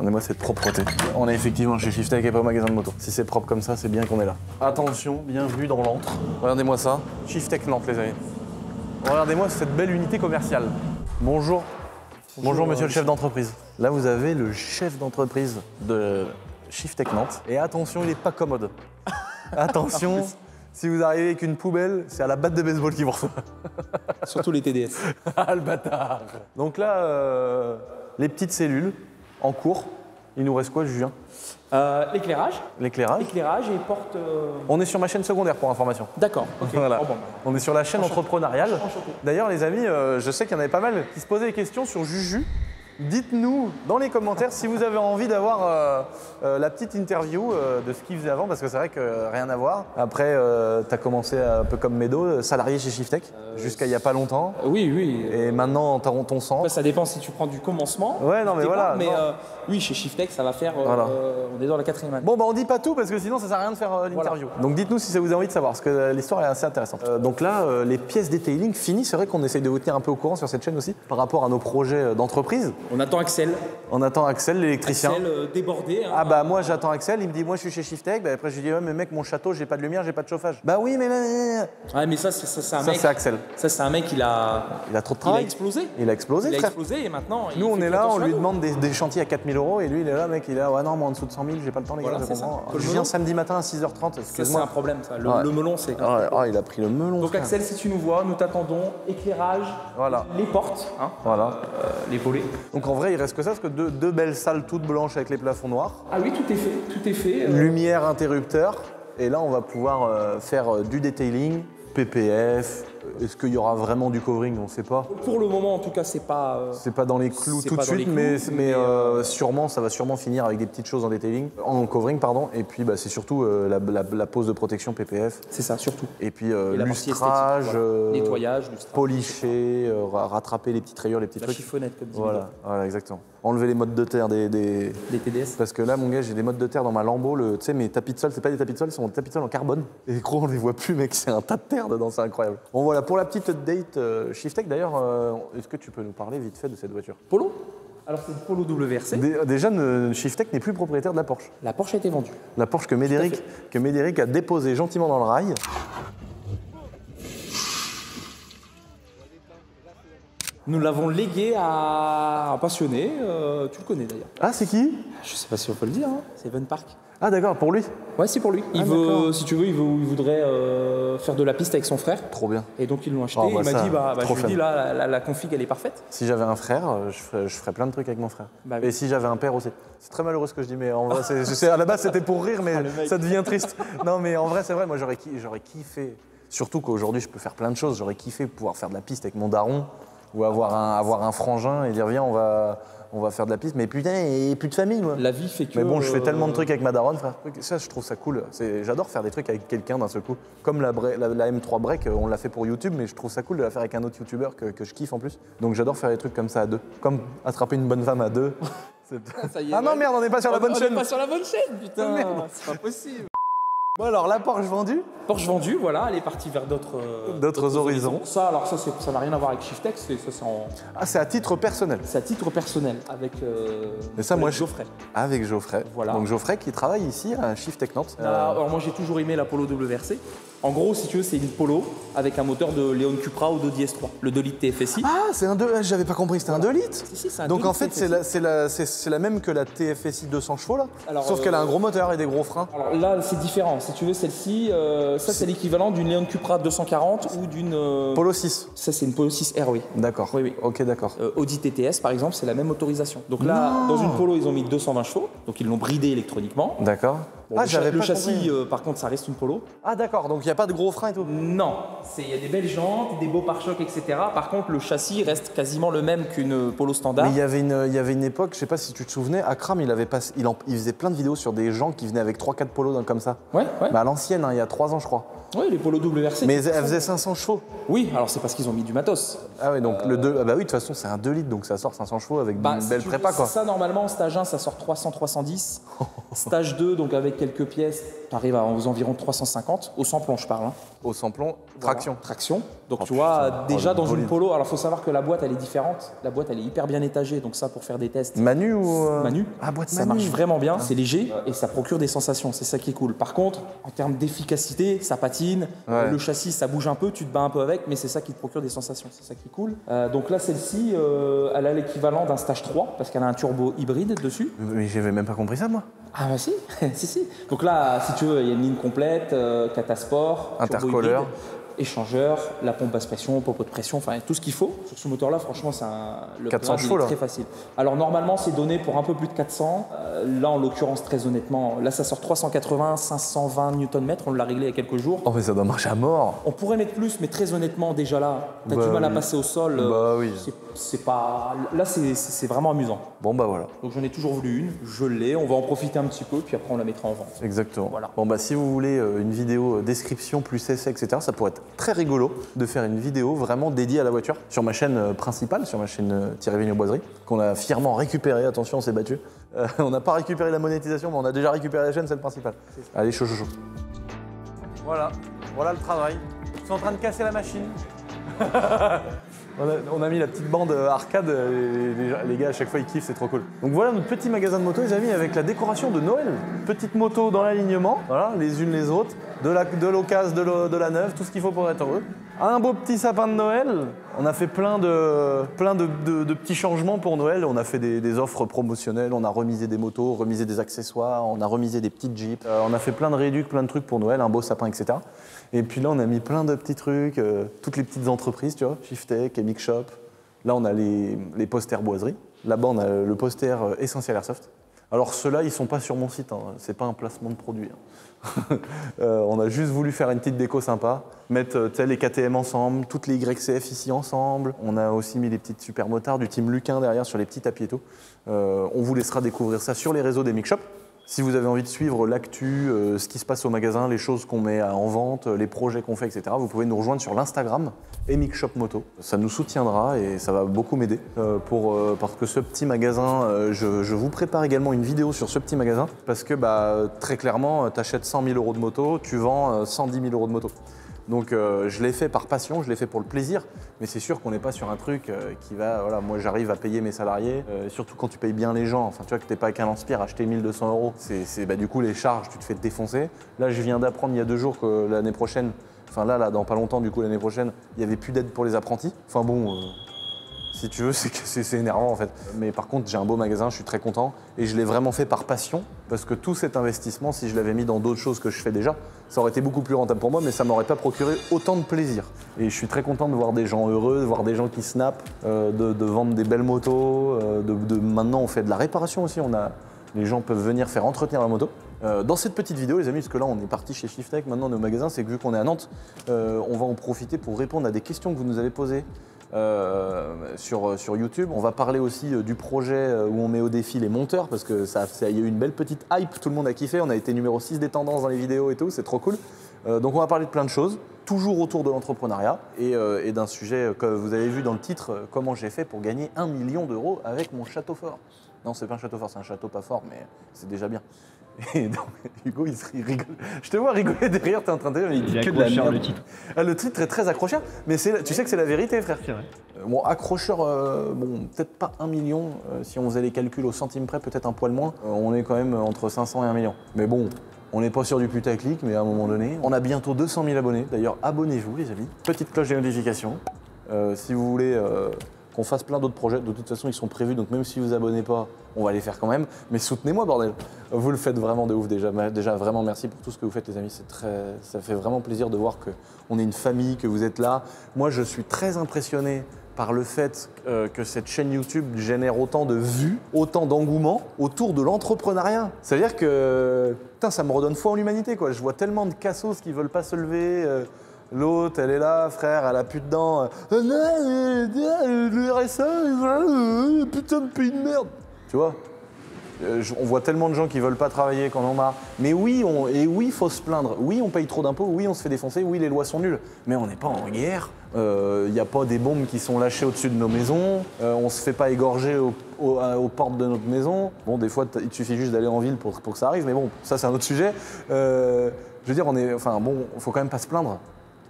Regardez-moi cette propreté. On est effectivement chez Shiftech et pas au magasin de moto. Si c'est propre comme ça, c'est bien qu'on est là. Attention, bienvenue dans l'antre. Regardez-moi ça. Shiftech Nantes, les amis. Regardez-moi cette belle unité commerciale. Bonjour. Bonjour monsieur le chef d'entreprise. Là, vous avez le chef d'entreprise de Shiftech Nantes. Et attention, il n'est pas commode. Attention, si vous arrivez avec une poubelle, c'est à la batte de baseball qui vous reçoit. Surtout les TDS. Ah, le bâtard. Donc là, les petites cellules en cours. Il nous reste quoi, Julien? L'éclairage. L'éclairage. L'éclairage et porte... On est sur ma chaîne secondaire pour information. D'accord, ok. Voilà. Oh, bon. On est sur la chaîne entrepreneuriale. Enchanté. D'ailleurs, les amis, je sais qu'il y en avait pas mal qui se posaient des questions sur Juju. Dites-nous dans les commentaires si vous avez envie d'avoir la petite interview de ce qu'il faisait avant, parce que c'est vrai que rien à voir. Après, tu as commencé un peu comme Médo, salarié chez Shiftech, jusqu'à il n'y a pas longtemps. Oui, oui. Et maintenant, tu as ton centre. Après, ça dépend si tu prends du commencement. Ouais, non, mais voilà. Mais non. oui, chez Shiftech, ça va faire... Voilà. on est dans la 4e année. Bon, bah on dit pas tout parce que sinon ça sert à rien de faire l'interview. Voilà. Donc dites-nous si ça vous a envie de savoir, parce que l'histoire est assez intéressante. Donc là, les pièces detailing finies, c'est vrai qu'on essaye de vous tenir un peu au courant sur cette chaîne aussi, par rapport à nos projets d'entreprise. On attend Axel. On attend Axel, l'électricien. Axel débordé. Hein. Ah bah moi j'attends Axel, il me dit moi je suis chez Shiftech, bah, après je lui dis ouais mais mec mon château j'ai pas de lumière, j'ai pas de chauffage. Bah oui mais... Ouais mais ça c'est un mec... Ça c'est Axel. Ça c'est un mec il a trop de Il travail. a explosé. Il a explosé Il a frère. explosé et maintenant... Nous on est là, on lui demande des chantiers à 4 000 € et lui il est là mec, il est là ouais non moi en dessous de 100 000 j'ai pas le temps les voilà, gars, je comprends. Je viens samedi matin à 6h30, Ça c'est excuse-moi. un problème ça, Ouais. le melon c'est... Oh il a pris le melon. Donc frère. Axel si tu nous vois, nous t'attendons, éclairage, Voilà. les portes, hein, Voilà. les volets. Donc en vrai il reste que ça, parce que deux belles salles toutes blanches avec les plafonds noirs. Ah oui tout est fait, tout est fait. Lumière interrupteur. Et là on va pouvoir faire du detailing, PPF. Est-ce qu'il y aura vraiment du covering? On ne sait pas. Pour le moment en tout cas c'est pas... C'est pas dans les clous c'est tout de pas dans les suite, clous, mais sûrement, ça va sûrement finir avec des petites choses en detailing, en covering pardon. Et puis bah, c'est surtout la pose de protection PPF. C'est ça surtout. Et puis Et la partie lustrage, esthétique, voilà. Nettoyage, lustrage. policher, rattraper les petites rayures, les petits La trucs. chiffonnette comme dit. Voilà, voilà, exactement. Enlever les mottes de terre des... Des TDS. Parce que là, mon gars, j'ai des mottes de terre dans ma Lambo. Tu sais, mes tapis de sol, c'est pas des tapis de sol, c'est des tapis de sol en carbone. Et gros, on les voit plus, mec, c'est un tas de terre dedans, c'est incroyable. Bon, voilà, pour la petite update Shiftech, d'ailleurs, est-ce que tu peux nous parler vite fait de cette voiture? Polo. Alors c'est une Polo WRC. Déjà, Shiftech n'est plus propriétaire de la Porsche. La Porsche a été vendue. La Porsche que Médéric a déposée gentiment dans le rail. Nous l'avons légué à un passionné, tu le connais d'ailleurs. Ah, c'est qui? Je sais pas si on peut le dire, hein. C'est Evan Park. Ah, d'accord, pour lui? Ouais, c'est pour lui. Il veut, si tu veux, il voudrait faire de la piste avec son frère. Trop bien. Et donc ils l'ont acheté. Oh, Il bah m'a ça, dit, je trop lui dis fun. là, la config elle est parfaite. Si j'avais un frère, je ferais plein de trucs avec mon frère. Bah oui. Et si j'avais un père aussi. C'est très malheureux ce que je dis, mais en vrai, à la base c'était pour rire, mais ça devient triste. Non, mais en vrai, c'est vrai, moi j'aurais kiffé, surtout qu'aujourd'hui je peux faire plein de choses, j'aurais kiffé pouvoir faire de la piste avec mon daron, ou avoir un frangin et dire viens, on va faire de la piste, mais putain, et plus de famille, moi. La vie fait que. Mais bon, je fais tellement de trucs avec ma daronne, frère. Ça, je trouve ça cool. J'adore faire des trucs avec quelqu'un d'un seul coup. Comme la M3 Break, on l'a fait pour YouTube, mais je trouve ça cool de la faire avec un autre YouTuber que je kiffe en plus. Donc j'adore faire des trucs comme ça à deux. Comme attraper une bonne femme à deux. Ça y est, Ah non, merde, on n'est pas sur la bonne chaîne. On est pas sur la bonne chaîne, putain. Merde. C'est pas possible. Bon, alors, la Porsche vendue. Porsche vendue, voilà, elle est partie vers d'autres horizons. Ça, alors ça n'a rien à voir avec Shiftech, c'est Ah, c'est à titre personnel. à titre personnel avec. Mais ça, moi, Geoffrey. Avec Geoffrey. Voilà. Donc Geoffrey qui travaille ici à Shiftech Nantes. Alors moi j'ai toujours aimé la Polo WRC. En gros, si tu veux, c'est une Polo avec un moteur de Léon Cupra ou d'Audi S3, le 2 litres TFSI. Ah, c'est un 2, j'avais pas compris, c'était un 2 litres. Si, c'est un Donc 2 en litres fait, TFSI. c'est la même que la TFSI 200 chevaux là. Alors, Sauf qu'elle a un gros moteur et des gros freins. Alors là, c'est différent. Si tu veux, celle-ci, ça c'est l'équivalent d'une Léon Cupra 240 ou d'une. Polo 6. Ça c'est une Polo 6R, oui. D'accord. Oui, oui. Ok, d'accord. Audi TTS par exemple, c'est la même autorisation. Donc là, dans une Polo, ils ont mis 220 chevaux, donc ils l'ont bridé électroniquement. D'accord. Bon, j'avais le pas châssis, compris. par contre, ça reste une Polo. Ah d'accord, donc il n'y a pas de gros freins et tout. Non, il y a des belles jantes, des beaux pare-chocs, etc. Par contre, le châssis reste quasiment le même qu'une Polo standard. Mais il y avait une époque, je sais pas si tu te souvenais, Akram, il faisait plein de vidéos sur des gens qui venaient avec 3-4 polos comme ça. Ouais, ouais. Bah, à l'ancienne, hein, il y a 3 ans je crois. Oui, les Polo WRC. Mais elle faisait 500 chevaux. Oui, alors c'est parce qu'ils ont mis du matos. Ah oui, donc le 2, ah bah oui, de toute façon, c'est un 2 litres, donc ça sort 500 chevaux avec une belle prépa, quoi. Ça, normalement, stage 1, ça sort 300-310. Stage 2, donc avec quelques pièces, tu arrives aux environs 350. Au sans-plomb, je parle. Hein. Au sans-plomb, traction. Voilà, traction. Donc Oh, tu vois, putain. déjà Oh, dans une bolide. Polo, alors il faut savoir que la boîte, elle est différente. La boîte, elle est hyper bien étagée, donc ça, pour faire des tests. Manu ou. Manu. Ah, boîte Ça Manu. marche vraiment bien, c'est léger et ça procure des sensations, c'est ça qui est cool. Par contre, en termes d'efficacité, ça patine, Ouais. le châssis ça bouge un peu, tu te bats un peu avec, mais c'est ça qui te procure des sensations, c'est ça qui est cool. Donc là, celle-ci, elle a l'équivalent d'un stage 3 parce qu'elle a un turbo hybride dessus. Mais j'avais même pas compris ça, moi. Ah bah si, si, si. Donc là, si tu veux, il y a une ligne complète, Catasport, turbo Intercooleur. hybride, échangeur, la pompe basse pression, popo de pression, enfin tout ce qu'il faut. Sur ce moteur-là, franchement, le 400 plug, il chevaux, est là. très facile. Alors normalement, c'est donné pour un peu plus de 400. Là, en l'occurrence, très honnêtement, là, ça sort 380, 520 Nm. On l'a réglé il y a quelques jours. Oh, mais ça doit marcher à mort. On pourrait mettre plus, mais très honnêtement, déjà là, t'as Bah du mal à oui. passer au sol. Bah oui. C'est pas. Là, c'est vraiment amusant. Bon, bah voilà. Donc j'en ai toujours voulu une, je l'ai. On va en profiter un petit peu, puis après on la mettra en vente. Exactement. Voilà. Bon, bah si vous voulez une vidéo description plus essai, etc., ça pourrait être très rigolo de faire une vidéo vraiment dédiée à la voiture sur ma chaîne principale, sur ma chaîne Thierry Vigneault Boiserie, qu'on a fièrement récupérée. Attention, on s'est battu. On n'a pas récupéré la monétisation, mais on a déjà récupéré la chaîne, c'est le principal. Allez, chaud, chaud, chaud. Voilà, voilà le travail. Ils sont en train de casser la machine. On a mis la petite bande arcade, les gars à chaque fois ils kiffent, c'est trop cool. Donc voilà notre petit magasin de moto les amis avec la décoration de Noël. Petite moto dans l'alignement, voilà, les unes les autres, de l'occasion, de la neuve, tout ce qu'il faut pour être heureux. Un beau petit sapin de Noël, on a fait plein de petits changements pour Noël, on a fait des offres promotionnelles, on a remisé des motos, remisé des accessoires, on a remisé des petites jeeps, on a fait plein de réducs, plein de trucs pour Noël, un beau sapin, etc. Et puis là, on a mis plein de petits trucs, toutes les petites entreprises, tu vois, Shiftech, Mix Shop. Là, on a les posters boiserie. Là-bas, on a le poster Essentiel Airsoft. Alors, ceux-là, ils sont pas sur mon site, hein. C'est pas un placement de produit. Hein. On a juste voulu faire une petite déco sympa, mettre les KTM ensemble, toutes les YCF ici ensemble. On a aussi mis les petites super motards du team Luquin derrière sur les petits tapis et tout. On vous laissera découvrir ça sur les réseaux des Mix Shop. Si vous avez envie de suivre l'actu, ce qui se passe au magasin, les choses qu'on met en vente, les projets qu'on fait, etc., vous pouvez nous rejoindre sur l'Instagram Mix Shop Moto. Ça nous soutiendra et ça va beaucoup m'aider parce que ce petit magasin, je vous prépare également une vidéo sur ce petit magasin parce que très clairement, tu achètes 100 000 € de moto, tu vends 110 000 € de moto. Donc je l'ai fait par passion, je l'ai fait pour le plaisir, mais c'est sûr qu'on n'est pas sur un truc qui va, voilà, moi j'arrive à payer mes salariés, surtout quand tu payes bien les gens, enfin tu vois que t'es pas qu'un lance-pierre, acheter 1 200 €, c'est du coup les charges, tu te fais défoncer. Là je viens d'apprendre il y a 2 jours que l'année prochaine, enfin là dans pas longtemps du coup l'année prochaine, il n'y avait plus d'aide pour les apprentis. Enfin bon, si tu veux, c'est énervant en fait. Mais par contre, j'ai un beau magasin, je suis très content. Et je l'ai vraiment fait par passion. Parce que tout cet investissement, si je l'avais mis dans d'autres choses que je fais déjà, ça aurait été beaucoup plus rentable pour moi, mais ça m'aurait pas procuré autant de plaisir. Et je suis très content de voir des gens heureux, de voir des gens qui snappent, de vendre des belles motos. Maintenant, on fait de la réparation aussi. Les gens peuvent venir faire entretenir la moto. Dans cette petite vidéo, les amis, parce que là, on est parti chez Shiftech, maintenant on est au magasin, c'est que vu qu'on est à Nantes, on va en profiter pour répondre à des questions que vous nous avez posées. Sur YouTube. On va parler aussi du projet où on met au défi les monteurs parce que il y a eu une belle petite hype, tout le monde a kiffé, on a été numéro 6 des tendances dans les vidéos et tout, c'est trop cool. Donc on va parler de plein de choses, toujours autour de l'entrepreneuriat et d'un sujet que vous avez vu dans le titre, comment j'ai fait pour gagner 1 million € avec mon château fort. Non, c'est pas un château fort, c'est un château pas fort, mais c'est déjà bien. Et donc, Hugo, il rigole. Je te vois rigoler derrière, t'es en train de dire, mais il dit que de la merde. Le titre. Ah, le titre est très accrocheur, mais tu sais que c'est la vérité, frère. C'est vrai. Bon, accrocheur, peut-être pas 1 million, si on faisait les calculs au centime près, peut-être un poil moins. On est quand même entre 500 et 1 million. Mais bon, on n'est pas sur du putaclic, mais à un moment donné, on a bientôt 200 000 abonnés. D'ailleurs, abonnez-vous, les amis. Petite cloche des notifications. Si vous voulez qu'on fasse plein d'autres projets, de toute façon, ils sont prévus, donc même si vous vous abonnez pas, on va les faire quand même. Mais soutenez-moi, bordel. Vous le faites vraiment de ouf déjà. Déjà, vraiment merci pour tout ce que vous faites, les amis. Ça fait vraiment plaisir de voir qu'on est une famille, que vous êtes là. Moi, je suis très impressionné par le fait que cette chaîne YouTube génère autant de vues, autant d'engouement autour de l'entrepreneuriat. C'est-à-dire que, putain, ça me redonne foi en l'humanité, quoi. Je vois tellement de cassos qui veulent pas se lever. L'autre, elle est là, frère, elle a plus de dents. Le RSA, putain de pays de merde. Tu vois? On voit tellement de gens qui veulent pas travailler, qu'on en marre. Mais oui, il faut se plaindre. Oui, on paye trop d'impôts. Oui, on se fait défoncer. Oui, les lois sont nulles. Mais on n'est pas en guerre. Il n'y a pas des bombes qui sont lâchées au-dessus de nos maisons. On se fait pas égorger aux portes de notre maison. Bon, des fois, il te suffit juste d'aller en ville pour que ça arrive. Mais bon, ça, c'est un autre sujet. Je veux dire, faut quand même pas se plaindre.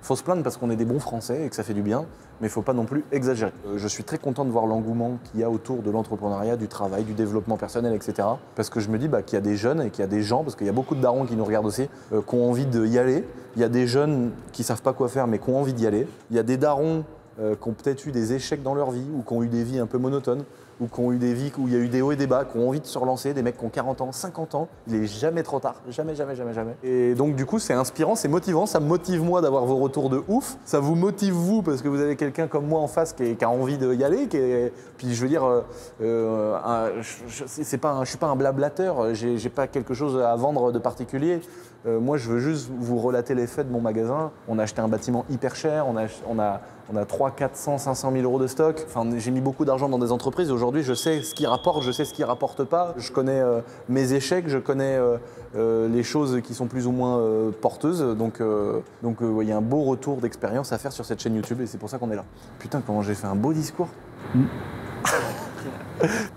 Il faut se plaindre parce qu'on est des bons Français et que ça fait du bien, mais il ne faut pas non plus exagérer. Je suis très content de voir l'engouement qu'il y a autour de l'entrepreneuriat, du travail, du développement personnel, etc. Parce que je me dis qu'il y a des jeunes et qu'il y a des gens, parce qu'il y a beaucoup de darons qui nous regardent aussi, qui ont envie d'y aller. Il y a des jeunes qui ne savent pas quoi faire, mais qui ont envie d'y aller. Il y a des darons qui ont peut-être eu des échecs dans leur vie ou qui ont eu des vies un peu monotones, ou qui ont eu des vies où il y a eu des hauts et des bas, qui ont envie de se relancer, des mecs qui ont 40 ans, 50 ans, il est jamais trop tard, jamais. Et donc du coup c'est inspirant, c'est motivant, ça me motive moi d'avoir vos retours de ouf, ça vous motive vous parce que vous avez quelqu'un comme moi en face qui a envie d'y aller, puis je veux dire, je suis pas un blablateur, j'ai pas quelque chose à vendre de particulier. Moi, je veux juste vous relater les faits de mon magasin. On a acheté un bâtiment hyper cher, on a 300, 400, 500 000 euros de stock. Enfin, j'ai mis beaucoup d'argent dans des entreprises. Aujourd'hui, je sais ce qui rapporte, je sais ce qui rapporte pas. Je connais mes échecs, je connais les choses qui sont plus ou moins porteuses. Donc, il y a un beau retour d'expérience à faire sur cette chaîne YouTube et c'est pour ça qu'on est là. Putain, comment j'ai fait un beau discours.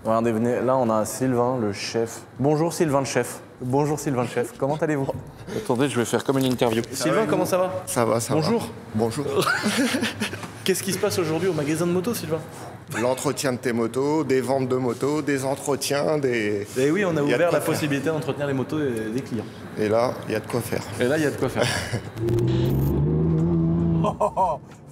Regardez, venez, là on a Sylvain, le chef. Bonjour Sylvain le chef. Bonjour Sylvain le chef, comment allez-vous? Attendez, je vais faire comme une interview. Sylvain, comment ça va? Ça va, ça Bonjour. va. Bonjour. Qu'est-ce qui se passe aujourd'hui au magasin de moto, Sylvain? L'entretien de tes motos, des ventes de motos, des entretiens, des... Et oui, on a ouvert la possibilité d'entretenir les motos des clients. Et là, il y a de quoi faire. Et là, il y a de quoi faire.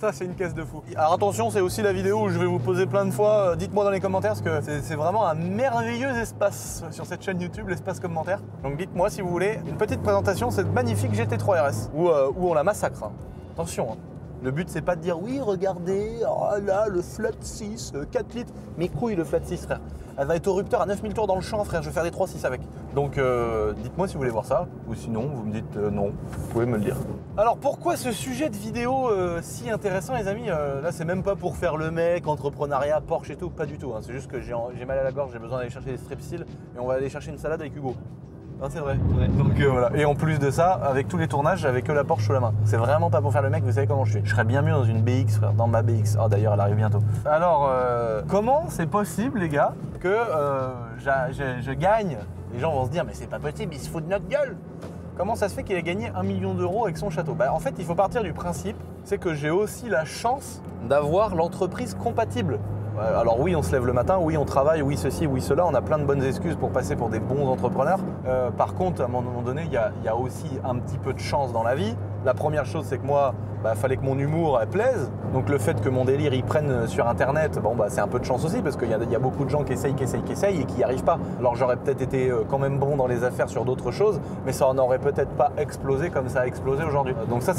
Ça c'est une caisse de fou. Alors attention, c'est aussi la vidéo où je vais vous poser plein de fois, dites-moi dans les commentaires parce que c'est vraiment un merveilleux espace sur cette chaîne YouTube, l'espace commentaire. Donc dites-moi si vous voulez une petite présentation de cette magnifique GT3 RS où on la massacre. Hein. Attention, hein. Le but c'est pas de dire oui regardez, oh là le flat 6, 4 litres. Mes couilles le flat 6 frère. Elle va être au rupteur à 9000 tours dans le champ frère, je vais faire des 3.6 avec. Donc dites-moi si vous voulez voir ça, ou sinon vous me dites non, vous pouvez me le dire. Alors pourquoi ce sujet de vidéo si intéressant les amis? Là c'est même pas pour faire le mec, entrepreneuriat, Porsche et tout, pas du tout. Hein. C'est juste que j'ai mal à la gorge, j'ai besoin d'aller chercher des strepsils et on va aller chercher une salade avec Hugo. Non, c'est vrai. Ouais. Donc voilà. Et en plus de ça, avec tous les tournages, j'avais que la Porsche sous la main. C'est vraiment pas pour faire le mec, vous savez comment je suis. Je serais bien mieux dans une BX, frère, dans ma BX. Oh d'ailleurs, elle arrive bientôt. Alors, comment c'est possible, les gars, que je gagne? Les gens vont se dire, mais c'est pas possible, il se fout de notre gueule. Comment ça se fait qu'il ait gagné 1 million d'euros avec son château? En fait, il faut partir du principe, c'est que j'ai aussi la chance d'avoir l'entreprise compatible. Alors oui, on se lève le matin, oui, on travaille, oui, ceci, oui, cela. On a plein de bonnes excuses pour passer pour des bons entrepreneurs. Par contre, à un moment donné, il y a aussi un petit peu de chance dans la vie. La première chose, c'est que moi, fallait que mon humour plaise. Donc le fait que mon délire, il prenne sur Internet, c'est un peu de chance aussi parce qu'il y a beaucoup de gens qui essayent et qui n'y arrivent pas. Alors j'aurais peut-être été quand même bon dans les affaires sur d'autres choses, mais ça n'aurait peut-être pas explosé comme ça a explosé aujourd'hui. Donc ça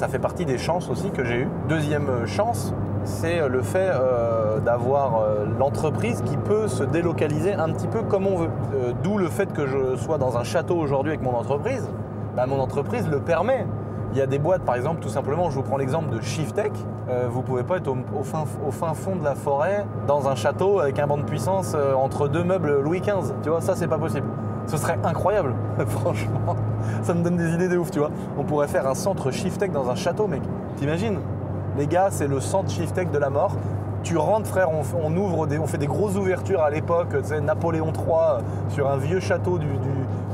fait partie des chances aussi que j'ai eues. Deuxième chance, c'est le fait d'avoir l'entreprise qui peut se délocaliser un petit peu comme on veut. D'où le fait que je sois dans un château aujourd'hui avec mon entreprise. Mon entreprise le permet. Il y a des boîtes, par exemple, tout simplement, je vous prends l'exemple de Shiftech. Vous ne pouvez pas être au fin fond de la forêt, dans un château avec un banc de puissance entre deux meubles Louis XV. Tu vois, ça, c'est pas possible. Ce serait incroyable, franchement. Ça me donne des idées de ouf, tu vois. On pourrait faire un centre Shiftech dans un château, mec. T'imagines? Les gars, c'est le centre Shiftech de la mort. Tu rentres, frère, on fait des grosses ouvertures à l'époque, tu sais, Napoléon III sur un vieux château du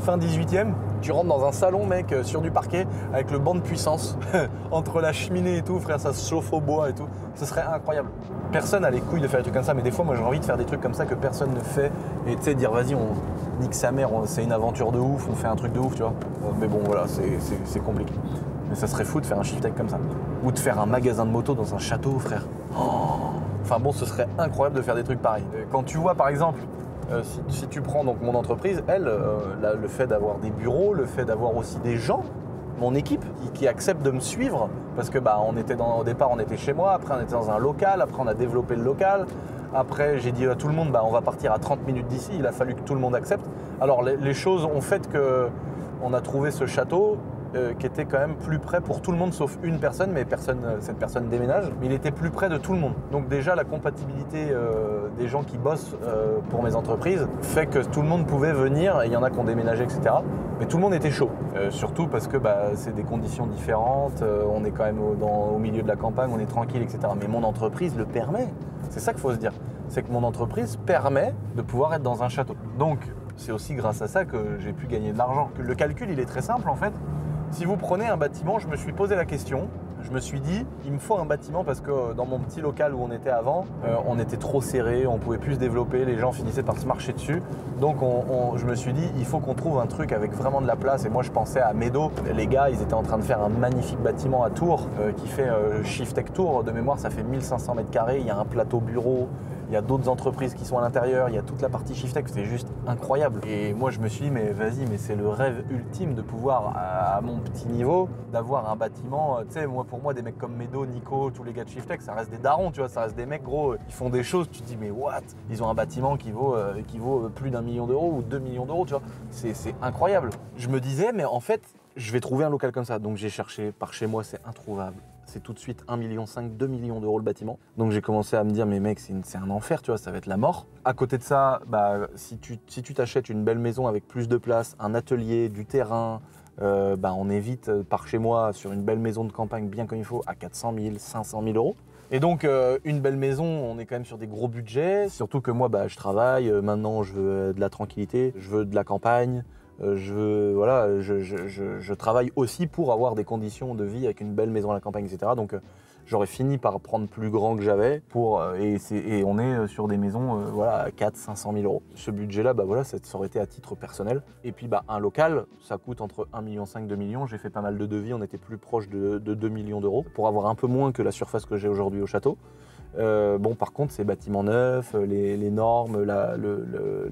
fin 18e. Tu rentres dans un salon, mec, sur du parquet, avec le banc de puissance, entre la cheminée et tout, frère, ça se chauffe au bois et tout. Ce serait incroyable. Personne n'a les couilles de faire des trucs comme ça, mais des fois, moi, j'ai envie de faire des trucs comme ça que personne ne fait. Et tu sais, dire, vas-y, on nique sa mère, c'est une aventure de ouf, on fait un truc de ouf, tu vois. Mais bon, voilà, c'est compliqué. Mais ça serait fou de faire un Shiftech comme ça. Ou de faire un magasin de moto dans un château, frère. Enfin bon, ce serait incroyable de faire des trucs pareils. Quand tu vois, par exemple, si tu prends donc mon entreprise, elle, le fait d'avoir des bureaux, le fait d'avoir aussi des gens, mon équipe, qui acceptent de me suivre, parce que au départ, on était chez moi, après on était dans un local, après on a développé le local, après j'ai dit à tout le monde, on va partir à 30 minutes d'ici, il a fallu que tout le monde accepte. Alors les choses ont fait qu'on a trouvé ce château, qui était quand même plus près pour tout le monde sauf une personne, mais cette personne déménage, mais il était plus près de tout le monde. Donc déjà la compatibilité des gens qui bossent pour mes entreprises fait que tout le monde pouvait venir, et il y en a qui ont déménagé, etc. Mais tout le monde était chaud, surtout parce que c'est des conditions différentes, on est quand même au milieu de la campagne, on est tranquille, etc. Mais mon entreprise le permet, c'est ça qu'il faut se dire, c'est que mon entreprise permet de pouvoir être dans un château. Donc c'est aussi grâce à ça que j'ai pu gagner de l'argent. Le calcul, il est très simple en fait. Si vous prenez un bâtiment, je me suis posé la question, je me suis dit, il me faut un bâtiment parce que dans mon petit local où on était avant, on était trop serré, on pouvait plus se développer, les gens finissaient par se marcher dessus. Donc je me suis dit, il faut qu'on trouve un truc avec vraiment de la place. Et moi, je pensais à Meadow. Les gars, ils étaient en train de faire un magnifique bâtiment à Tours qui fait Shiftech Tours. De mémoire, ça fait 1500 mètres carrés. Il y a un plateau bureau. Il y a d'autres entreprises qui sont à l'intérieur, il y a toute la partie Shiftech, c'est juste incroyable. Et moi je me suis dit, mais vas-y, mais c'est le rêve ultime de pouvoir, à mon petit niveau, d'avoir un bâtiment. Tu sais, pour moi, des mecs comme Meadow, Nico, tous les gars de Shiftech, ça reste des darons, tu vois, ça reste des mecs gros, ils font des choses, tu te dis, mais what? Ils ont un bâtiment qui vaut plus d'1 million d'euros ou 2 millions d'euros, tu vois, c'est incroyable. Je me disais, mais en fait, je vais trouver un local comme ça. Donc j'ai cherché, par chez moi, c'est introuvable. C'est tout de suite 1,5 million, 2 millions d'euros le bâtiment. Donc j'ai commencé à me dire, mais mec, c'est un enfer, tu vois, ça va être la mort. À côté de ça, si tu t'achètes une belle maison avec plus de place, un atelier, du terrain, on est vite par chez moi sur une belle maison de campagne bien comme il faut à 400 000, 500 000 euros. Et donc une belle maison, on est quand même sur des gros budgets. Surtout que moi, je travaille, maintenant je veux de la tranquillité, je veux de la campagne. Je travaille aussi pour avoir des conditions de vie avec une belle maison à la campagne, etc. Donc j'aurais fini par prendre plus grand que j'avais et on est sur des maisons à 400 000, 500 000 euros. Ce budget-là, ça aurait été à titre personnel. Et puis un local, ça coûte entre 1,5 million, 2 millions. J'ai fait pas mal de devis, on était plus proche de 2 millions d'euros pour avoir un peu moins que la surface que j'ai aujourd'hui au château. Par contre, ces bâtiments neufs, les normes,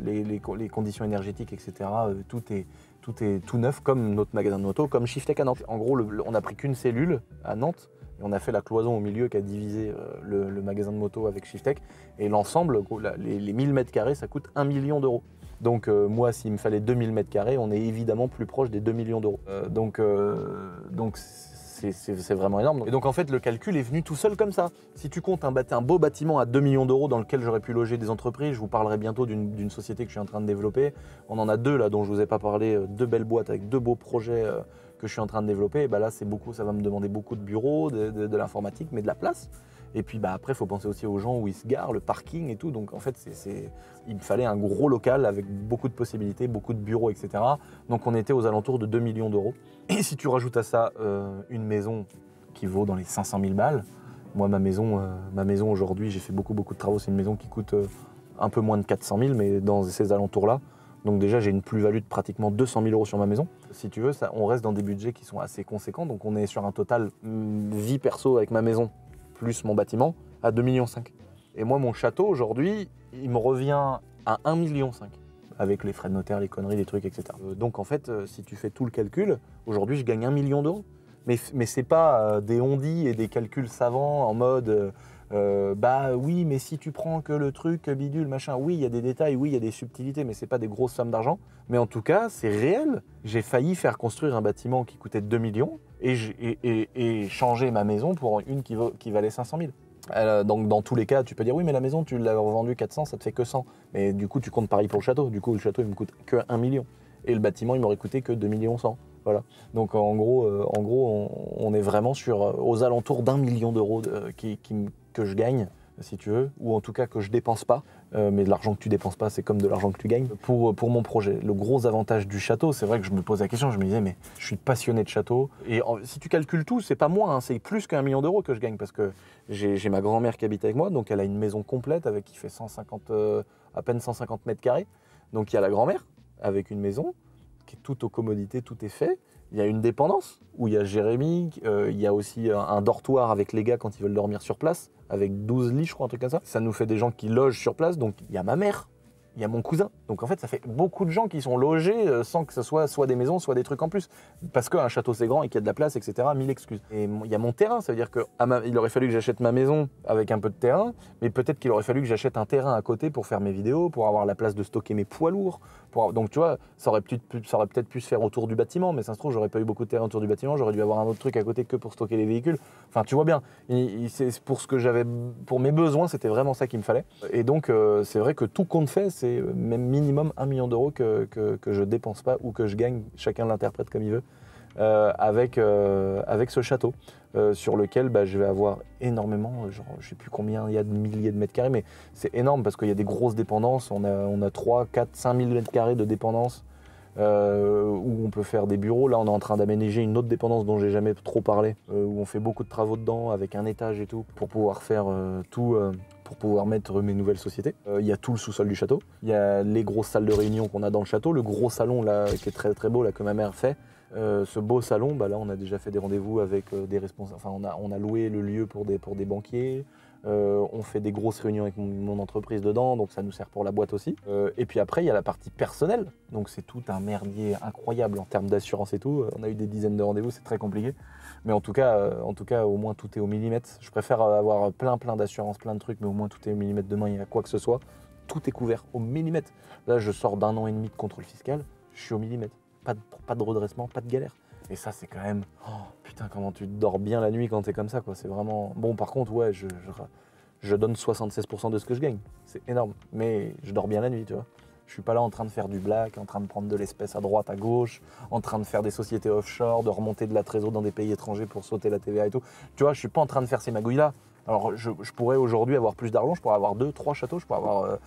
les conditions énergétiques, etc., tout est tout neuf, comme notre magasin de moto, comme Shiftech à Nantes. En gros, on n'a pris qu'une cellule à Nantes, et on a fait la cloison au milieu qui a divisé le magasin de moto avec Shiftech. Et l'ensemble, les 1000 m², ça coûte 1 million d'euros. Donc moi, s'il me fallait 2000 m², on est évidemment plus proche des 2 millions d'euros. Donc c'est vraiment énorme. Et donc en fait, le calcul est venu tout seul comme ça. Si tu comptes un beau bâtiment à 2 millions d'euros dans lequel j'aurais pu loger des entreprises, je vous parlerai bientôt d'une société que je suis en train de développer. On en a deux là dont je vous ai pas parlé, deux belles boîtes avec deux beaux projets que je suis en train de développer. Et là, c'est beaucoup, ça va me demander beaucoup de bureaux, de l'informatique, mais de la place. Et puis après, il faut penser aussi aux gens où ils se garent, le parking et tout. Donc en fait, il me fallait un gros local avec beaucoup de possibilités, beaucoup de bureaux, etc. Donc on était aux alentours de 2 millions d'euros. Et si tu rajoutes à ça une maison qui vaut dans les 500 000 balles, moi ma maison aujourd'hui, j'ai fait beaucoup de travaux. C'est une maison qui coûte un peu moins de 400 000, mais dans ces alentours-là. Donc déjà, j'ai une plus-value de pratiquement 200 000 euros sur ma maison. Si tu veux, on reste dans des budgets qui sont assez conséquents. Donc on est sur un total vie perso avec ma maison plus mon bâtiment, à 2,5 millions. Et moi, mon château, aujourd'hui, il me revient à 1,5 million, avec les frais de notaire, les conneries, les trucs, etc. Donc, en fait, si tu fais tout le calcul, aujourd'hui, je gagne 1 million d'euros. Mais c'est pas des ondits et des calculs savants en mode oui, mais si tu prends que le truc bidule, machin, oui, il y a des détails, oui, il y a des subtilités, mais c'est pas des grosses sommes d'argent. Mais en tout cas, c'est réel. J'ai failli faire construire un bâtiment qui coûtait 2 millions et changer ma maison pour une qui valait 500 000. Donc dans tous les cas, tu peux dire oui, mais la maison, tu l'as revendue 400, ça te fait que 100. Mais du coup, tu comptes pareil pour le château. Du coup, le château, il me coûte que 1 million. Et le bâtiment, il m'aurait coûté que 2 millions 100. Voilà. Donc en gros, on est vraiment aux alentours d'1 million d'euros que je gagne, si tu veux, ou en tout cas que je dépense pas. Mais de l'argent que tu dépenses pas, c'est comme de l'argent que tu gagnes pour mon projet. Le gros avantage du château, c'est vrai que je me pose la question, je me disais, mais je suis passionné de château. Et si tu calcules tout, c'est pas moins, hein, c'est plus qu'1 million d'euros que je gagne parce que j'ai ma grand-mère qui habite avec moi, donc elle a une maison complète qui fait à peine 150 m². Donc il y a la grand-mère avec une maison qui est toute aux commodités, tout est fait. Il y a une dépendance où il y a Jérémy, il y a aussi un dortoir avec les gars quand ils veulent dormir sur place, avec 12 lits, je crois, un truc comme ça. Ça nous fait des gens qui logent sur place, donc il y a ma mère il y a mon cousin. Donc en fait, ça fait beaucoup de gens qui sont logés sans que ce soit des maisons, soit des trucs en plus. Parce qu'un château c'est grand et qu'il y a de la place, etc. 1000 excuses. Et il y a mon terrain, ça veut dire qu'il aurait fallu que j'achète ma maison avec un peu de terrain, mais peut-être qu'il aurait fallu que j'achète un terrain à côté pour faire mes vidéos, pour avoir la place de stocker mes poids lourds. Donc tu vois, ça aurait peut-être pu se faire autour du bâtiment, mais ça se trouve, j'aurais pas eu beaucoup de terrain autour du bâtiment, j'aurais dû avoir un autre truc à côté que pour stocker les véhicules. Enfin, tu vois bien, c'est pour ce que j'avais, pour mes besoins, c'était vraiment ça qu'il me fallait. Et donc, c'est vrai que tout compte fait, c'est même minimum 1 million d'euros que je dépense pas ou que je gagne, chacun l'interprète comme il veut, avec ce château. Sur lequel je vais avoir énormément, genre, je ne sais plus combien il y a de milliers de mètres carrés, mais c'est énorme parce qu'il y a des grosses dépendances. On a 3, 4, 5 000 mètres carrés de dépendances où on peut faire des bureaux. Là, on est en train d'aménager une autre dépendance dont j'ai jamais trop parlé, où on fait beaucoup de travaux dedans avec un étage et tout pour pouvoir faire tout. Pour pouvoir mettre mes nouvelles sociétés. Il y a tout le sous-sol du château. Il y a les grosses salles de réunion qu'on a dans le château. Le gros salon là, qui est très très beau, là, que ma mère fait. Ce beau salon, là on a déjà fait des rendez-vous avec des responsables. Enfin, on a loué le lieu pour des banquiers. On fait des grosses réunions avec mon entreprise dedans, donc ça nous sert pour la boîte aussi. Et puis après, il y a la partie personnelle. Donc c'est tout un merdier incroyable en termes d'assurance et tout. On a eu des dizaines de rendez-vous, c'est très compliqué. Mais en tout cas, au moins tout est au millimètre. Je préfère avoir plein d'assurances, plein de trucs, mais au moins tout est au millimètre. Demain, il y a quoi que ce soit, tout est couvert au millimètre. Là, je sors d'1 an et demi de contrôle fiscal, je suis au millimètre. Pas de redressement, pas de galère. Et ça, c'est quand même... Oh, putain, comment tu dors bien la nuit quand t'es comme ça, quoi. C'est vraiment... Bon, par contre, ouais, je donne 76% de ce que je gagne. C'est énorme. Mais je dors bien la nuit, tu vois. Je suis pas là en train de faire du black, en train de prendre de l'espèce à droite, à gauche, en train de faire des sociétés offshore, de remonter de la trésor dans des pays étrangers pour sauter la TVA et tout. Tu vois, je suis pas en train de faire ces magouilles-là. Alors, je pourrais aujourd'hui avoir plus d'argent, je pourrais avoir 2, 3 châteaux, je pourrais avoir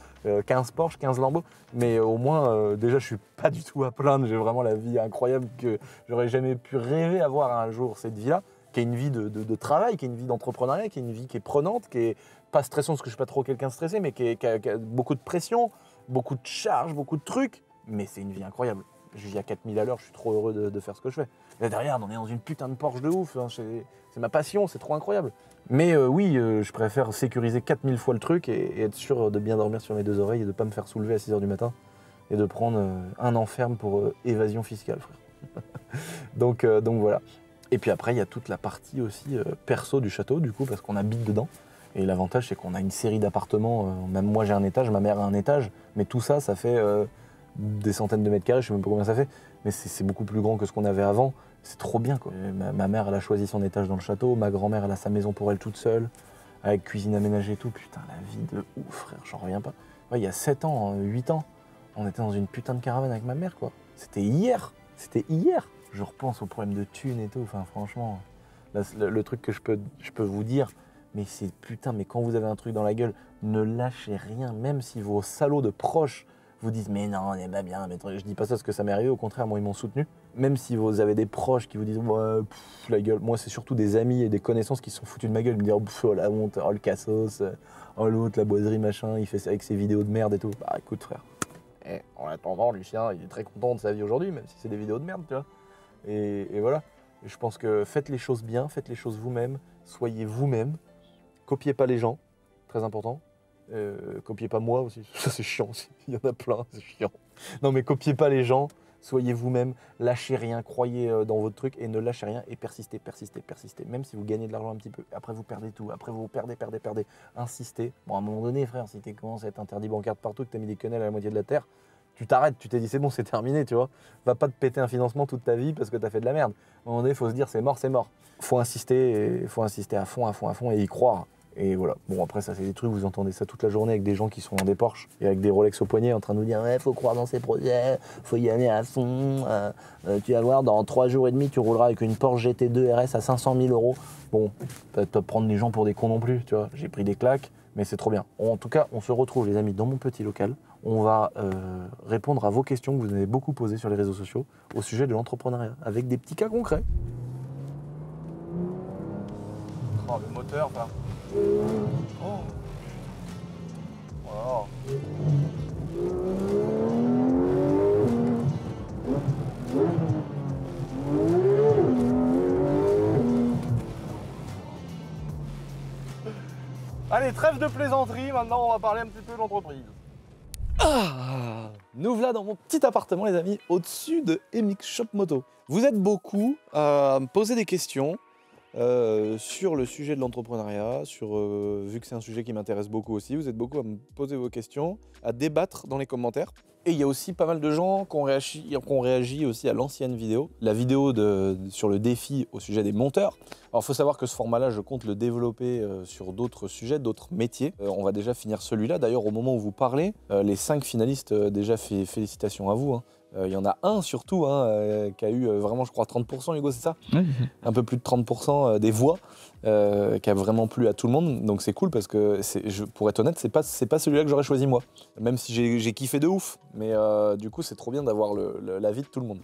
15 Porsche, 15 Lambo, mais au moins, déjà, je suis pas du tout à plaindre. J'ai vraiment la vie incroyable que j'aurais jamais pu rêver avoir un jour, cette vie-là, qui est une vie de travail, qui est une vie d'entrepreneuriat, qui est une vie qui est prenante, qui est pas stressante, parce que je suis pas trop quelqu'un stressé, mais qui a beaucoup de pression, beaucoup de charges, beaucoup de trucs, mais c'est une vie incroyable. Je vis à 4000 à l'heure, je suis trop heureux de faire ce que je fais. Là derrière, on est dans une putain de Porsche de ouf, hein, c'est ma passion, c'est trop incroyable. Mais oui, je préfère sécuriser 4000 fois le truc et être sûr de bien dormir sur mes 2 oreilles et de pas me faire soulever à 6h du matin et de prendre un enferme pour évasion fiscale, frère. donc voilà. Et puis après, il y a toute la partie aussi perso du château, du coup, parce qu'on habite dedans. Et l'avantage, c'est qu'on a une série d'appartements. Même moi, j'ai un étage, ma mère a un étage. Mais tout ça, ça fait des centaines de mètres carrés, je sais même pas combien ça fait. Mais c'est beaucoup plus grand que ce qu'on avait avant. C'est trop bien, quoi. Ma mère, elle a choisi son étage dans le château. Ma grand-mère, elle a sa maison pour elle toute seule, avec cuisine aménagée et tout. Putain, la vie de ouf, frère, j'en reviens pas. Ouais, il y a 7 ans, 8 ans, on était dans une putain de caravane avec ma mère, quoi. C'était hier. Je repense aux problèmes de thunes et tout. Enfin, franchement, là, le truc que je peux vous dire, mais c'est putain, mais quand vous avez un truc dans la gueule, ne lâchez rien, même si vos salauds de proches vous disent mais non, on est pas bien, mais je dis pas ça parce que ça m'est arrivé, au contraire, moi ils m'ont soutenu. Même si vous avez des proches qui vous disent ouais, la gueule, moi c'est surtout des amis et des connaissances qui se sont foutus de ma gueule, me dire oh la honte, oh le cassos, oh l'autre, la boiserie machin, il fait ça avec ses vidéos de merde et tout. Bah écoute frère, en attendant, Lucien, il est très content de sa vie aujourd'hui, même si c'est des vidéos de merde, tu vois. Et voilà, et je pense que faites les choses bien, faites les choses vous-même, soyez vous-même, copiez pas les gens, très important. Copiez pas moi aussi, ça c'est chiant aussi, il y en a plein, c'est chiant. Non mais copiez pas les gens, soyez vous-même, lâchez rien, croyez dans votre truc et ne lâchez rien et persistez. Même si vous gagnez de l'argent un petit peu, après vous perdez tout, après vous perdez. Insistez. Bon à un moment donné frère, si tu commences à être interdit bancaire de partout, que tu as mis des quenelles à la moitié de la terre, tu t'arrêtes, tu t'es dit c'est bon, c'est terminé, tu vois. Va pas te péter un financement toute ta vie parce que tu as fait de la merde. À un moment donné, il faut se dire c'est mort. Faut insister à fond et y croire. Et voilà. Bon, après, ça, c'est des trucs, vous entendez ça toute la journée avec des gens qui sont dans des Porsche et avec des Rolex au poignet en train de nous dire ouais, faut croire dans ces projets, faut y aller à fond. Tu vas voir, dans 3 jours et demi, tu rouleras avec une Porsche GT2 RS à 500 000 €. Bon, pas prendre les gens pour des cons non plus, tu vois. J'ai pris des claques, mais c'est trop bien. En tout cas, on se retrouve, les amis, dans mon petit local. On va répondre à vos questions que vous avez beaucoup posées sur les réseaux sociaux au sujet de l'entrepreneuriat, avec des petits cas concrets. Oh, le moteur, là. Oh. Wow. Allez, trêve de plaisanterie, maintenant on va parler un petit peu de l'entreprise. Ah. Nous voilà dans mon petit appartement, les amis, au-dessus de MX Shop Moto. Vous êtes beaucoup à me poser des questions sur le sujet de l'entrepreneuriat, vu que c'est un sujet qui m'intéresse beaucoup aussi, vous êtes beaucoup à me poser vos questions, à débattre dans les commentaires. Et il y a aussi pas mal de gens qui ont réagi aussi à l'ancienne vidéo, la vidéo sur le défi au sujet des monteurs. Alors il faut savoir que ce format-là, je compte le développer sur d'autres sujets, d'autres métiers. On va déjà finir celui-là. D'ailleurs, au moment où vous parlez, les 5 finalistes, déjà félicitations à vous. Hein. Il y en a un surtout qui a eu vraiment, je crois, 30%, Hugo, c'est ça? Oui. Un peu plus de 30% des voix, qui a vraiment plu à tout le monde. Donc c'est cool parce que, pour être honnête, c'est pas celui-là que j'aurais choisi moi. Même si j'ai kiffé de ouf. Mais du coup, c'est trop bien d'avoir l'avis de tout le monde.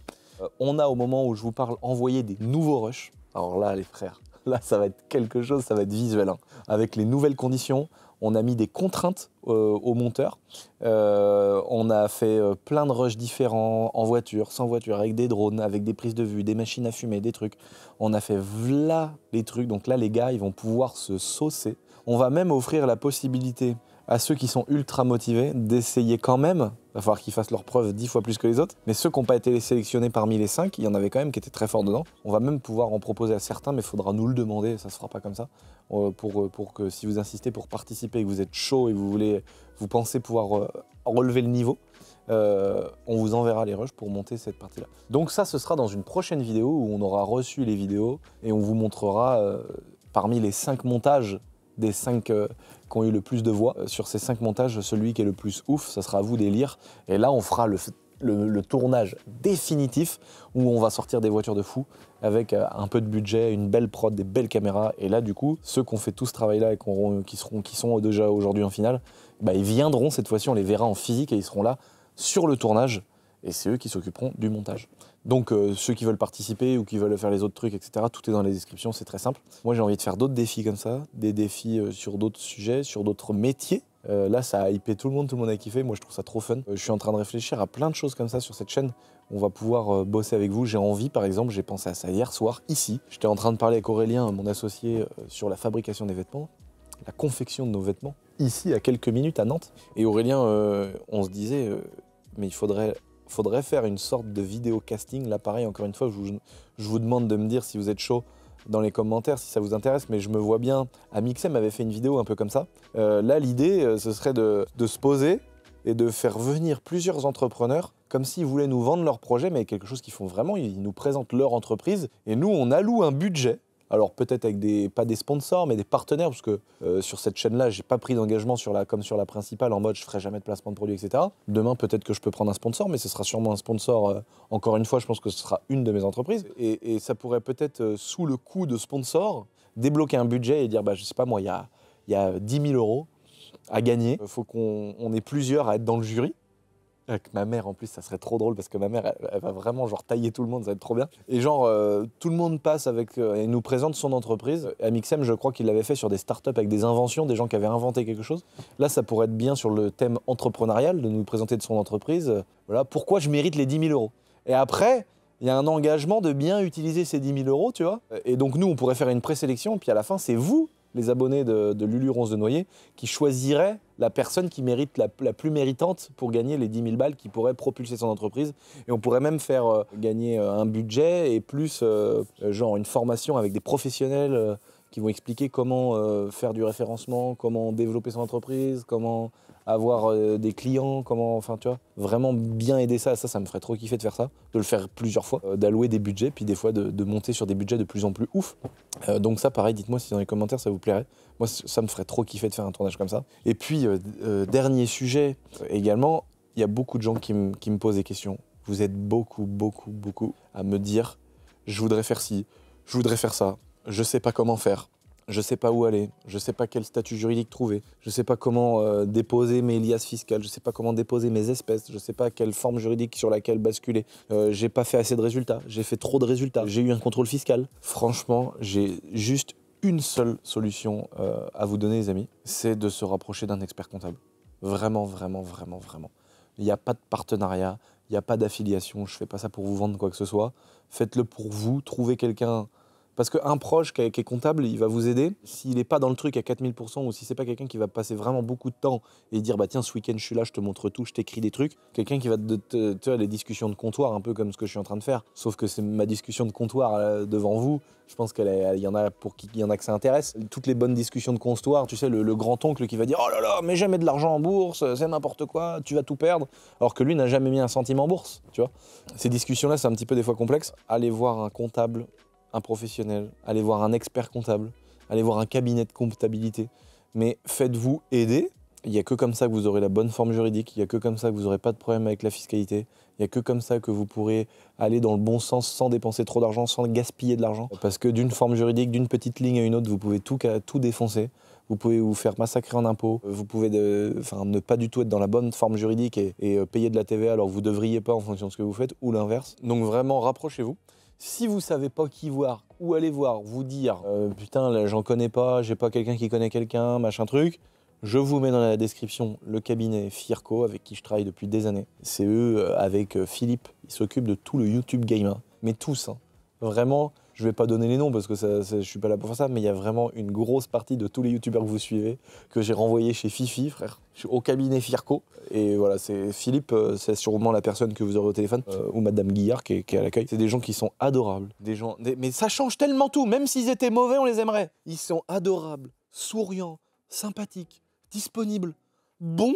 On a, au moment où je vous parle, envoyé des nouveaux rushs. Alors là, les frères, là, ça va être quelque chose, ça va être visuel. Hein. Avec les nouvelles conditions, on a mis des contraintes aux monteurs. On a fait plein de rushs différents, en voiture, sans voiture, avec des drones, avec des prises de vue, des machines à fumer, des trucs. On a fait voilà les trucs. Donc là, les gars, ils vont pouvoir se saucer. On va même offrir la possibilité à ceux qui sont ultra motivés d'essayer quand même. Il va falloir qu'ils fassent leurs preuves 10 fois plus que les autres. Mais ceux qui n'ont pas été sélectionnés parmi les 5, il y en avait quand même qui étaient très forts dedans. On va même pouvoir en proposer à certains, mais il faudra nous le demander, ça ne se fera pas comme ça. Pour que si vous insistez pour participer et que vous êtes chaud et que vous pensez pouvoir relever le niveau, on vous enverra les rushs pour monter cette partie-là. Donc ça, ce sera dans une prochaine vidéo où on aura reçu les vidéos et on vous montrera parmi les 5 montages des 5 qui ont eu le plus de voix. Sur ces 5 montages, celui qui est le plus ouf, ça sera à vous d'élire. Et là, on fera le tournage définitif où on va sortir des voitures de fou avec un peu de budget, une belle prod, des belles caméras. Et là, du coup, ceux qui ont fait tout ce travail-là et qui sont déjà aujourd'hui en finale, bah, ils viendront cette fois-ci, on les verra en physique et ils seront là sur le tournage. Et c'est eux qui s'occuperont du montage. Donc ceux qui veulent participer ou qui veulent faire les autres trucs, etc., tout est dans les descriptions, c'est très simple. Moi j'ai envie de faire d'autres défis comme ça, des défis sur d'autres sujets, sur d'autres métiers. Là ça a hypé tout le monde a kiffé, moi je trouve ça trop fun. Je suis en train de réfléchir à plein de choses comme ça sur cette chaîne. On va pouvoir bosser avec vous. J'ai envie, par exemple, j'ai pensé à ça hier soir, ici. J'étais en train de parler avec Aurélien, mon associé, sur la fabrication des vêtements, la confection de nos vêtements, ici à quelques minutes à Nantes. Et Aurélien, on se disait, mais il faudrait faire une sorte de vidéo casting. Là, pareil, encore une fois, je vous demande de me dire si vous êtes chaud dans les commentaires, si ça vous intéresse, mais je me vois bien. Amixem avait fait une vidéo un peu comme ça. Là, l'idée, ce serait de se poser et de faire venir plusieurs entrepreneurs comme s'ils voulaient nous vendre leur projet, mais quelque chose qu'ils font vraiment. Ils nous présentent leur entreprise et nous, on alloue un budget. Alors peut-être avec pas des sponsors, mais des partenaires, parce que sur cette chaîne-là, j'ai pas pris d'engagement comme sur la principale, en mode je ferai jamais de placement de produits, etc. Demain, peut-être que je peux prendre un sponsor, mais ce sera sûrement un sponsor, encore une fois, je pense que ce sera une de mes entreprises. Et ça pourrait peut-être, sous le coup de sponsor, débloquer un budget et dire, bah, je sais pas moi, il y a 10 000 € à gagner. Il faut qu'on ait plusieurs à être dans le jury. Avec ma mère en plus, ça serait trop drôle parce que ma mère, elle va vraiment genre tailler tout le monde, ça va être trop bien. Et genre, tout le monde passe et nous présente son entreprise. Amixem, je crois qu'il l'avait fait sur des startups avec des inventions, des gens qui avaient inventé quelque chose. Là, ça pourrait être bien sur le thème entrepreneurial, de nous présenter de son entreprise. Voilà, pourquoi je mérite les 10 000 €. Et après, il y a un engagement de bien utiliser ces 10 000 €, tu vois. Et donc nous, on pourrait faire une présélection, puis à la fin, c'est vous, les abonnés de Lulu Ronce de Noyer, qui choisiraient la personne qui mérite la plus méritante pour gagner les 10 000 balles qui pourrait propulser son entreprise. Et on pourrait même faire gagner un budget et plus genre une formation avec des professionnels qui vont expliquer comment faire du référencement, comment développer son entreprise, comment avoir des clients, comment, enfin tu vois, vraiment bien aider ça. Ça me ferait trop kiffer de faire ça, de le faire plusieurs fois, d'allouer des budgets, puis des fois de monter sur des budgets de plus en plus ouf. Donc ça, pareil, dites-moi si dans les commentaires ça vous plairait. Moi, ça me ferait trop kiffer de faire un tournage comme ça. Et puis, dernier sujet également, il y a beaucoup de gens qui me posent des questions. Vous êtes beaucoup à me dire, je voudrais faire ci, je voudrais faire ça, je sais pas comment faire. Je sais pas où aller, je sais pas quel statut juridique trouver, je sais pas comment déposer mes liasses fiscales, je sais pas comment déposer mes espèces, je sais pas quelle forme juridique sur laquelle basculer. J'ai pas fait assez de résultats, j'ai fait trop de résultats, j'ai eu un contrôle fiscal. Franchement, j'ai juste une seule solution à vous donner, les amis, c'est de se rapprocher d'un expert comptable. Vraiment. Il n'y a pas de partenariat, il n'y a pas d'affiliation, je fais pas ça pour vous vendre quoi que ce soit. Faites-le pour vous, trouvez quelqu'un Parce qu'un proche qui est comptable, il va vous aider. S'il n'est pas dans le truc à 4000% ou si c'est pas quelqu'un qui va passer vraiment beaucoup de temps et dire bah tiens ce week-end je suis là, je te montre tout, je t'écris des trucs. Quelqu'un qui va tu vois les discussions de comptoir un peu comme ce que je suis en train de faire. Sauf que c'est ma discussion de comptoir devant vous. Je pense qu'il y en a pour qui il y en a que ça intéresse. Toutes les bonnes discussions de comptoir, tu sais le grand-oncle qui va dire oh là là mais jamais de l'argent en bourse, c'est n'importe quoi, tu vas tout perdre. Alors que lui n'a jamais mis un centime en bourse, tu vois. Ces discussions-là c'est un petit peu des fois complexe. Allez voir un comptable, un professionnel, allez voir un expert comptable, allez voir un cabinet de comptabilité, mais faites-vous aider. Il n'y a que comme ça que vous aurez la bonne forme juridique, il n'y a que comme ça que vous n'aurez pas de problème avec la fiscalité, il n'y a que comme ça que vous pourrez aller dans le bon sens sans dépenser trop d'argent, sans gaspiller de l'argent. Parce que d'une forme juridique, d'une petite ligne à une autre, vous pouvez tout défoncer. Vous pouvez vous faire massacrer en impôts, vous pouvez ne pas du tout être dans la bonne forme juridique et payer de la TVA alors que vous ne devriez pas en fonction de ce que vous faites, ou l'inverse. Donc vraiment, rapprochez-vous. Si vous savez pas qui voir, où aller voir, vous dire putain là j'en connais pas, j'ai pas quelqu'un qui connaît quelqu'un, machin truc, je vous mets dans la description le cabinet Firco avec qui je travaille depuis des années. C'est eux avec Philippe, ils s'occupent de tout le YouTube Game, mais tous, hein. Vraiment, je vais pas donner les noms parce que je suis pas là pour faire ça, mais il y a vraiment une grosse partie de tous les youtubeurs que vous suivez que j'ai renvoyé chez Fifi, frère. Je suis au cabinet Firco. Et voilà, c'est Philippe, c'est sûrement la personne que vous aurez au téléphone, ou Madame Guillard qui est à l'accueil. C'est des gens qui sont adorables. Mais ça change tellement tout, même s'ils étaient mauvais, on les aimerait. Ils sont adorables, souriants, sympathiques, disponibles, bons.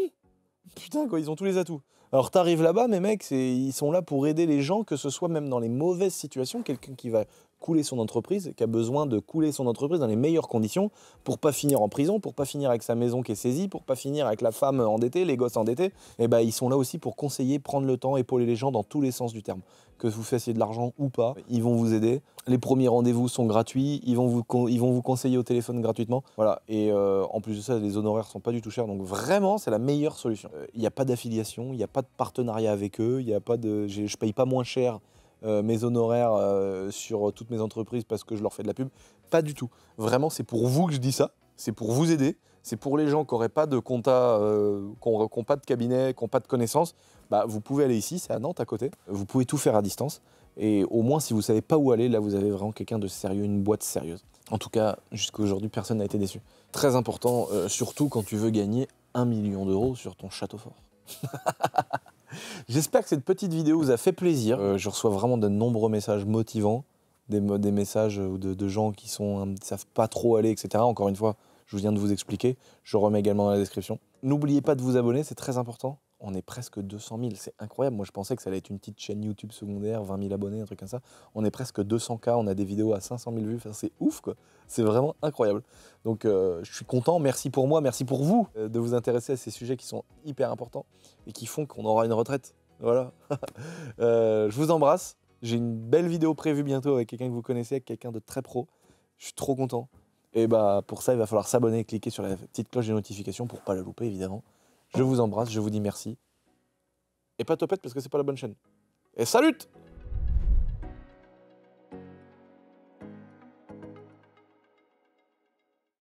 Putain, quoi, ils ont tous les atouts. Alors t'arrives là-bas, mes mecs, ils sont là pour aider les gens, que ce soit même dans les mauvaises situations, quelqu'un qui va couler son entreprise, qui a besoin de couler son entreprise dans les meilleures conditions pour pas finir en prison, pour pas finir avec sa maison qui est saisie, pour pas finir avec la femme endettée, les gosses endettés. Et ben ils sont là aussi pour conseiller, prendre le temps, épauler les gens dans tous les sens du terme. Que vous fassiez de l'argent ou pas, ils vont vous aider. Les premiers rendez-vous sont gratuits, ils vont vous conseiller au téléphone gratuitement. Voilà. Et en plus de ça, les honoraires sont pas du tout chers, donc vraiment c'est la meilleure solution. Il n'y a pas d'affiliation, il n'y a pas de partenariat avec eux, il y a pas de, je paye pas moins cher mes honoraires sur toutes mes entreprises parce que je leur fais de la pub. Pas du tout. Vraiment, c'est pour vous que je dis ça. C'est pour vous aider. C'est pour les gens qui n'auraient pas de compta, qui n'ont pas de cabinet, qui n'ont pas de connaissances. Bah, vous pouvez aller ici, c'est à Nantes à côté. Vous pouvez tout faire à distance. Et au moins, si vous ne savez pas où aller, là, vous avez vraiment quelqu'un de sérieux, une boîte sérieuse. En tout cas, jusqu'à aujourd'hui, personne n'a été déçu. Très important, surtout quand tu veux gagner 1 million d'euros sur ton château fort. J'espère que cette petite vidéo vous a fait plaisir. Je reçois vraiment de nombreux messages motivants, des messages de gens qui ne savent pas trop aller, etc. Encore une fois, je viens de vous expliquer. Je remets également dans la description. N'oubliez pas de vous abonner, c'est très important. On est presque 200 000, c'est incroyable. Moi, je pensais que ça allait être une petite chaîne YouTube secondaire, 20 000 abonnés, un truc comme ça. On est presque 200K, on a des vidéos à 500 000 vues. Enfin, c'est ouf, quoi. C'est vraiment incroyable. Donc, je suis content. Merci pour moi, merci pour vous de vous intéresser à ces sujets qui sont hyper importants et qui font qu'on aura une retraite. Voilà. Je vous embrasse. J'ai une belle vidéo prévue bientôt avec quelqu'un que vous connaissez, avec quelqu'un de très pro. Je suis trop content. Et bah, pour ça, il va falloir s'abonner et cliquer sur la petite cloche des notifications pour ne pas la louper, évidemment. Je vous embrasse, je vous dis merci. Et pas topette parce que c'est pas la bonne chaîne. Et salut!